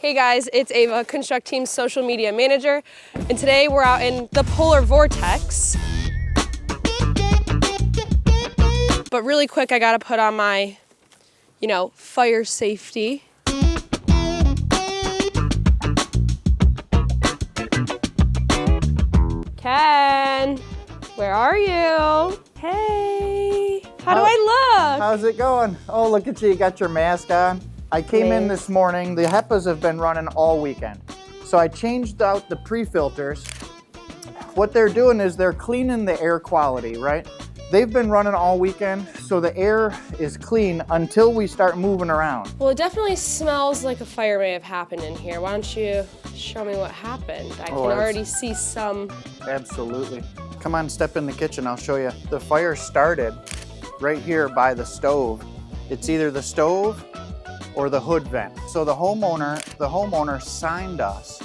Hey guys, it's Ava, Construct Team's social media manager, and today we're out in the polar vortex. But really quick, I gotta put on my, fire safety. Ken, where are you? Hey, how do I look? How's it going? Oh, look at you, you got your mask on. I came in this morning, the HEPAs have been running all weekend. So I changed out the pre-filters. What they're doing is they're cleaning the air quality, right? They've been running all weekend, so the air is clean until we start moving around. Well, it definitely smells like a fire may have happened in here. Why don't you show me what happened? I can already see some. Absolutely. Come on, step in the kitchen, I'll show you. The fire started right here by the stove. It's either the stove or the hood vent. So the homeowner signed us,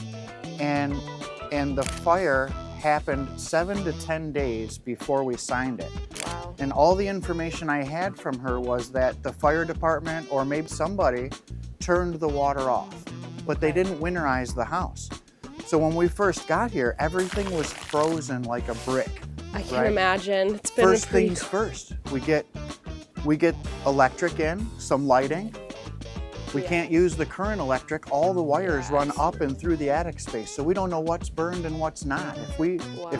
and the fire happened 7 to 10 days before we signed it. Wow. And all the information I had from her was that the fire department or maybe somebody turned the water off, but they didn't winterize the house. So when we first got here, everything was frozen like a brick. I can imagine. It's been First things first. We get electric in, some lighting. We can't use the current electric. All the wires run up and through the attic space, so we don't know what's burned and what's not. If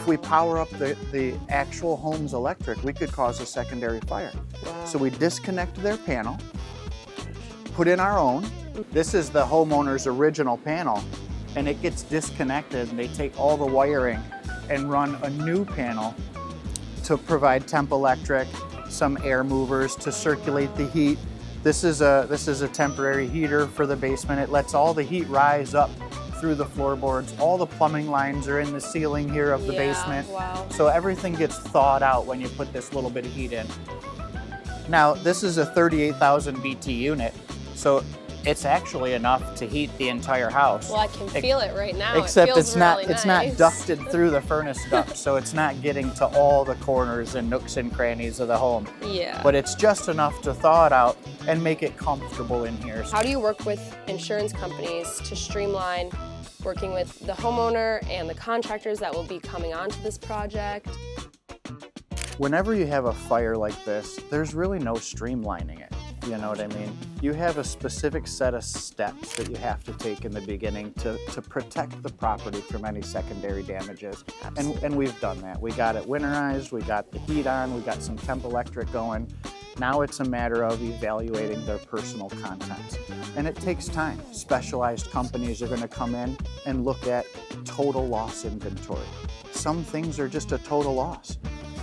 we power up the actual home's electric, we could cause a secondary fire. Wow. So we disconnected their panel, put in our own. This is the homeowner's original panel, and it gets disconnected, and they take all the wiring and run a new panel to provide temp electric, some air movers to circulate the heat. This is a temporary heater for the basement. It lets all the heat rise up through the floorboards. All the plumbing lines are in the ceiling here of the basement. Wow. So everything gets thawed out when you put this little bit of heat in. Now, this is a 38,000 BT unit, so it's actually enough to heat the entire house. Well, I can feel it right now. Except it's not ducted through the furnace duct, so it's not getting to all the corners and nooks and crannies of the home. Yeah. But it's just enough to thaw it out and make it comfortable in here. How do you work with insurance companies to streamline working with the homeowner and the contractors that will be coming onto this project? Whenever you have a fire like this, there's really no streamlining it. You know what I mean? You have a specific set of steps that you have to take in the beginning to protect the property from any secondary damages. And we've done that. We got it winterized, we got the heat on, we got some temp electric going. Now it's a matter of evaluating their personal contents. And it takes time. Specialized companies are going to come in and look at total loss inventory. Some things are just a total loss.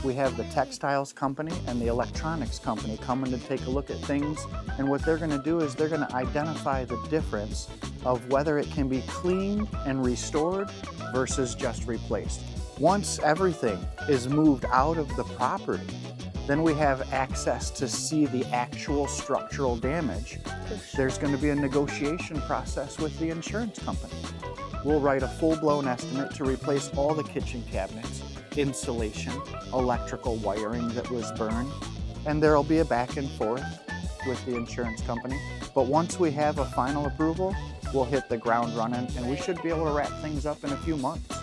We have the textiles company and the electronics company coming to take a look at things, and what they're going to do is they're going to identify the difference of whether it can be cleaned and restored versus just replaced. Once everything is moved out of the property, then we have access to see the actual structural damage. There's going to be a negotiation process with the insurance company. We'll write a full-blown estimate to replace all the kitchen cabinets, insulation, electrical wiring that was burned, and there'll be a back and forth with the insurance company. But once we have a final approval, we'll hit the ground running, and we should be able to wrap things up in a few months.